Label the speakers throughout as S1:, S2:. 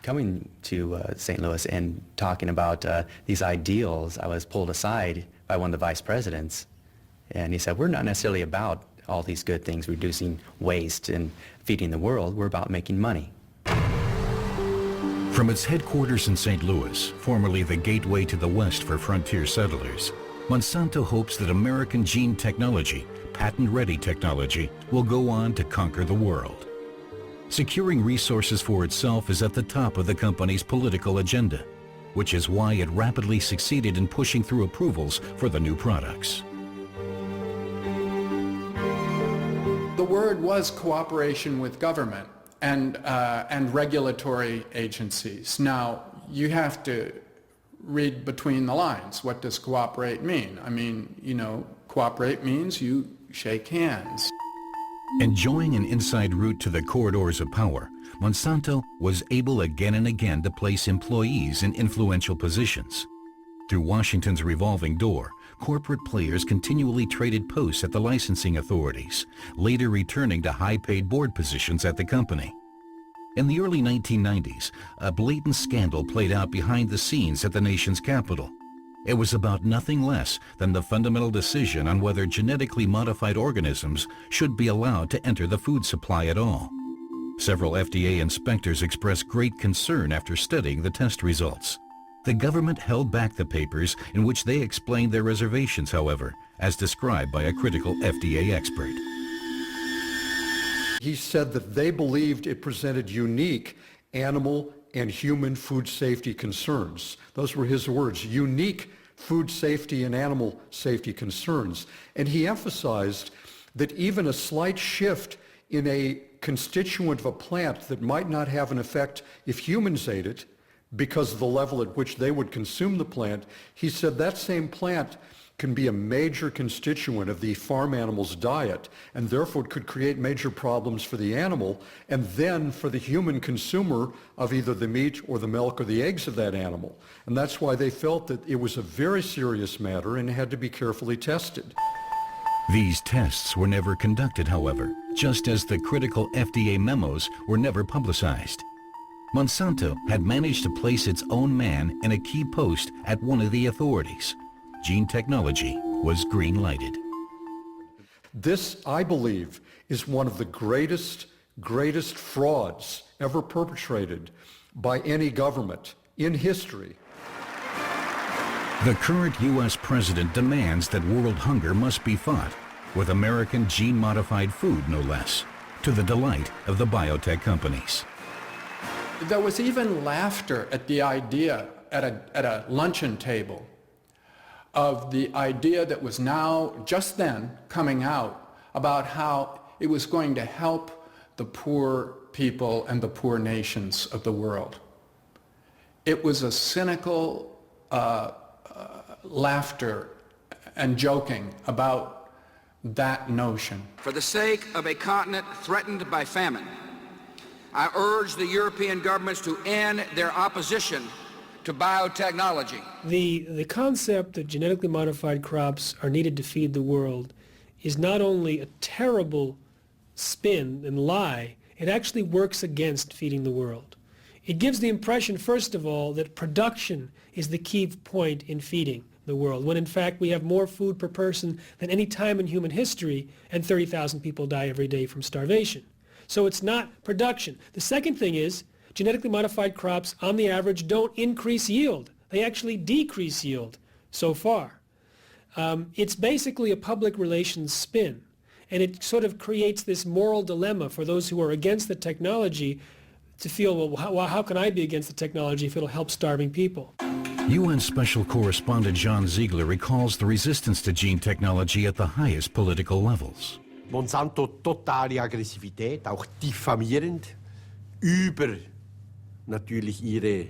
S1: coming to St. Louis and talking about these ideals, I was pulled aside by one of the vice presidents, and he said, we're not necessarily about all these good things, reducing waste and feeding the world. We're about making money.
S2: From its headquarters in St. Louis, formerly the gateway to the West for frontier settlers, Monsanto hopes that American gene technology, patent-ready technology, will go on to conquer the world. Securing resources for itself is at the top of the company's political agenda, which is why it rapidly succeeded in pushing through approvals for the new products.
S3: The word was cooperation with government and regulatory agencies. Now, you have to read between the lines. What does cooperate mean? I mean, you know, cooperate means you shake hands.
S2: Enjoying an inside route to the corridors of power, Monsanto was able again and again to place employees in influential positions. Through Washington's revolving door, corporate players continually traded posts at the licensing authorities, later returning to high-paid board positions at the company. In the early 1990s, a blatant scandal played out behind the scenes at the nation's capital. It was about nothing less than the fundamental decision on whether genetically modified organisms should be allowed to enter the food supply at all. Several FDA inspectors expressed great concern after studying the test results. The government held back the papers in which they explained their reservations, however, as described by a critical FDA expert.
S4: He said that they believed it presented unique animal and human food safety concerns. Those were his words, unique food safety and animal safety concerns. And he emphasized that even a slight shift in a constituent of a plant that might not have an effect if humans ate it, because of the level at which they would consume the plant, he said that same plant can be a major constituent of the farm animal's diet, and therefore it could create major problems for the animal, and then for the human consumer of either the meat or the milk or the eggs of that animal. And that's why they felt that it was a very serious matter and had to be carefully tested.
S2: These tests were never conducted, however, just as the critical FDA memos were never publicized. Monsanto had managed to place its own man in a key post at one of the authorities. Gene technology was green-lighted.
S4: This, I believe, is one of the greatest frauds ever perpetrated by any government in history.
S2: The current U.S. president demands that world hunger must be fought with American gene-modified food, no less, to the delight of the biotech companies.
S3: There was even laughter at the idea at a luncheon table of the idea that was now, just then, coming out about how it was going to help the poor people and the poor nations of the world. It was a cynical laughter and joking about that notion.
S5: For the sake of a continent threatened by famine, I urge the European governments to end their opposition to biotechnology.
S6: The concept that genetically modified crops are needed to feed the world is not only a terrible spin and lie, it actually works against feeding the world. It gives the impression, first of all, that production is the key point in feeding the world, when in fact we have more food per person than any time in human history, and 30,000 people die every day from starvation. So it's not production. The second thing is, genetically modified crops, on the average, don't increase yield. They actually decrease yield so far. It's basically a public relations spin, and it sort of creates this moral dilemma for those who are against the technology to feel, well, how can I be against the technology if it'll help starving people?
S2: UN Special Correspondent John Ziegler recalls the resistance to gene technology at the highest political levels.
S7: Monsanto totale Aggressivität, auch diffamierend, über natürlich ihre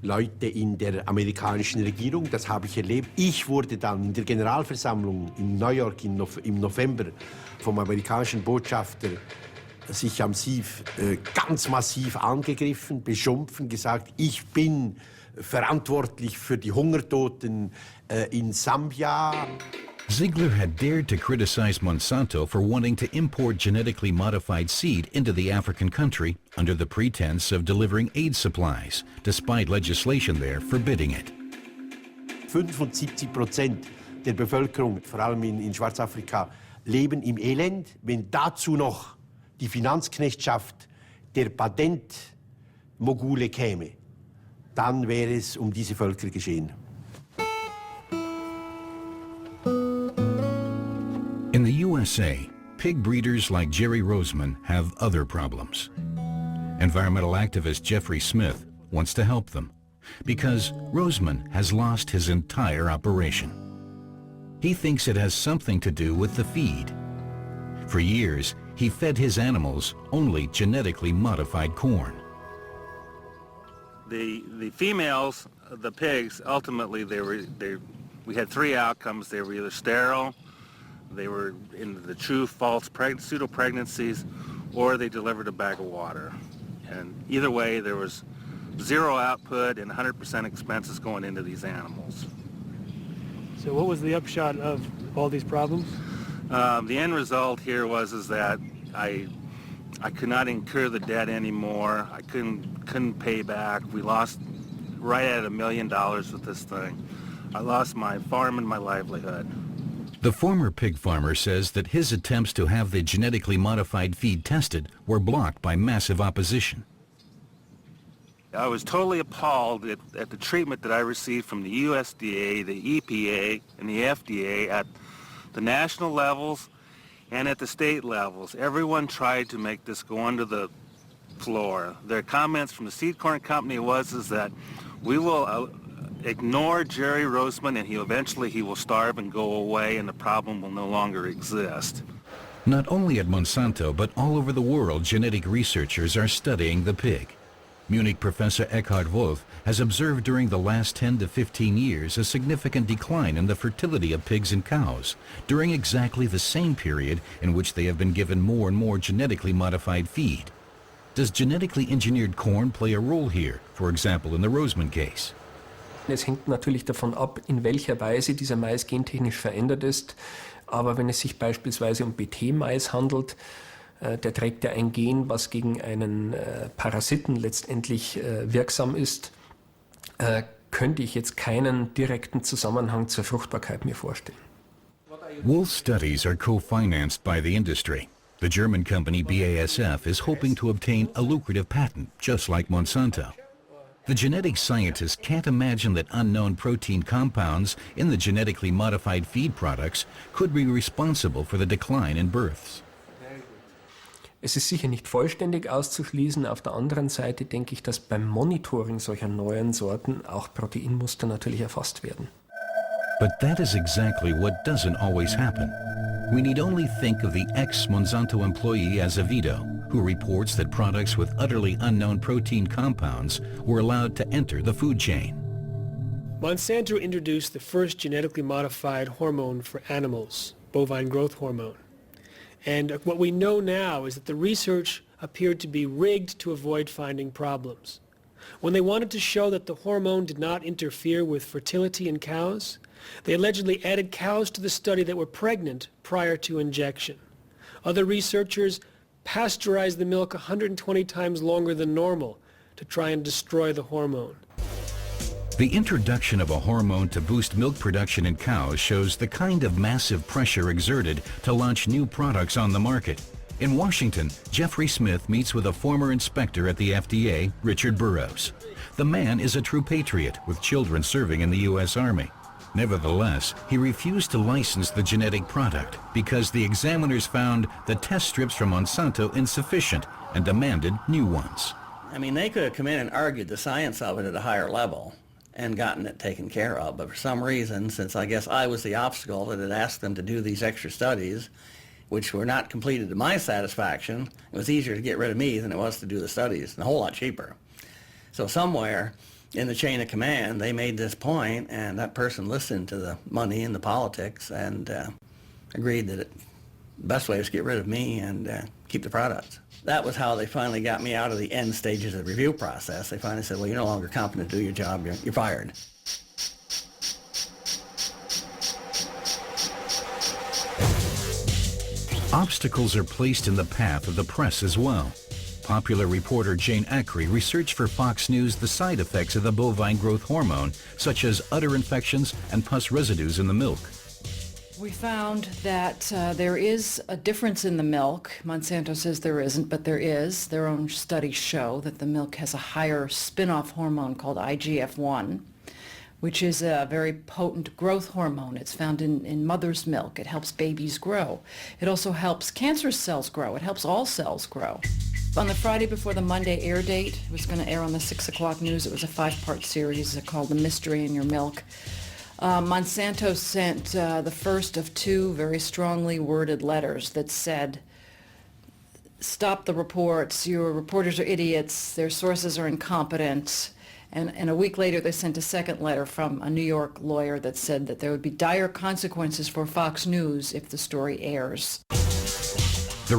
S7: Leute in der amerikanischen Regierung. Das habe ich erlebt. Ich wurde dann in der Generalversammlung in New York im November vom amerikanischen Botschafter sich ganz massiv angegriffen, beschimpft, gesagt, ich bin verantwortlich für die Hungertoten in Sambia.
S2: Ziegler had dared to criticize Monsanto for wanting to import genetically modified seed into the African country under the pretense of delivering aid supplies, despite legislation there forbidding it.
S7: 75% der Bevölkerung, vor allem in Schwarzafrika, leben im Elend. Wenn dazu noch die Finanzknechtschaft der Patentmogule käme, dann wäre es diese Völker geschehen.
S2: In the USA, pig breeders like Jerry Roseman have other problems. Environmental activist Jeffrey Smith wants to help them because Roseman has lost his entire operation. He thinks it has something to do with the feed. For years, he fed his animals only genetically modified corn.
S8: The females, the pigs, ultimately we had three outcomes. They were either sterile, they were in the true false pseudo-pregnancies, or they delivered a bag of water. And either way, there was zero output and 100% expenses going into these animals.
S6: So what was the upshot of all these problems?
S8: The end result here was that I could not incur the debt anymore. I couldn't pay back. We lost right at $1 million with this thing. I lost my farm and my livelihood.
S2: The former pig farmer says that his attempts to have the genetically modified feed tested were blocked by massive opposition.
S8: I was totally appalled at the treatment that I received from the USDA, the EPA, and the FDA at the national levels and at the state levels. Everyone tried to make this go under the floor. Their comments from the seed corn company was that we will ignore Jerry Roseman and eventually he will starve and go away and the problem will no longer exist.
S2: Not only at Monsanto, but all over the world, genetic researchers are studying the pig. Munich professor Eckhard Wolf has observed during the last 10 to 15 years a significant decline in the fertility of pigs and cows during exactly the same period in which they have been given more and more genetically modified feed. Does genetically engineered corn play a role here, for example in the Roseman case?
S9: Es hängt natürlich davon ab, in welcher Weise dieser Mais gentechnisch verändert ist. Aber wenn es sich beispielsweise um BT-Mais handelt, der trägt ja ein Gen, was gegen einen Parasiten letztendlich wirksam ist, könnte ich jetzt keinen direkten Zusammenhang zur Fruchtbarkeit mir vorstellen.
S2: Wolf's studies are co-financed by the industry. The German company BASF is hoping to obtain a lucrative patent, just like Monsanto. The genetic scientists can't imagine that unknown protein compounds in the genetically modified feed products could be responsible for the decline in births.
S9: Es ist sicher nicht vollständig auszuschließen. Auf der anderen Seite denke ich, dass beim Monitoring solcher neuen Sorten auch Proteinmuster natürlich erfasst werden.
S2: But that is exactly what doesn't always happen. We need only think of the ex-Monsanto employee Azevedo, who reports that products with utterly unknown protein compounds were allowed to enter the food chain.
S6: Monsanto introduced the first genetically modified hormone for animals, bovine growth hormone. And what we know now is that the research appeared to be rigged to avoid finding problems. When they wanted to show that the hormone did not interfere with fertility in cows, they allegedly added cows to the study that were pregnant prior to injection. Other researchers pasteurized the milk 120 times longer than normal to try and destroy the hormone.
S2: The introduction of a hormone to boost milk production in cows shows the kind of massive pressure exerted to launch new products on the market. In Washington, Jeffrey Smith meets with a former inspector at the FDA, Richard Burroughs. The man is a true patriot with children serving in the U.S. Army. Nevertheless, he refused to license the genetic product because the examiners found the test strips from Monsanto insufficient and demanded new ones.
S10: I mean, they could have come in and argued the science of it at a higher level and gotten it taken care of. But for some reason, since I guess I was the obstacle that had asked them to do these extra studies, which were not completed to my satisfaction, it was easier to get rid of me than it was to do the studies, and a whole lot cheaper. So somewhere in the chain of command, they made this point, and that person listened to the money and the politics and agreed that the best way was to get rid of me and keep the products. That was how they finally got me out of the end stages of the review process. They finally said, well, you're no longer competent to do your job, you're fired.
S2: Obstacles are placed in the path of the press as well. Popular reporter Jane Acri researched for Fox News the side effects of the bovine growth hormone, such as udder infections and pus residues in the milk.
S11: We found that there is a difference in the milk. Monsanto says there isn't, but there is. Their own studies show that the milk has a higher spin-off hormone called IGF-1, which is a very potent growth hormone. It's found in mother's milk. It helps babies grow. It also helps cancerous cells grow. It helps all cells grow. On the Friday before the Monday air date, it was going to air on the 6 o'clock news. It was a 5-part series called The Mystery in Your Milk. Monsanto sent the first of 2 very strongly worded letters that said, stop the reports, your reporters are idiots, their sources are incompetent. And a week later, they sent a second letter from a New York lawyer that said that there would be dire consequences for Fox News if the story airs.
S2: The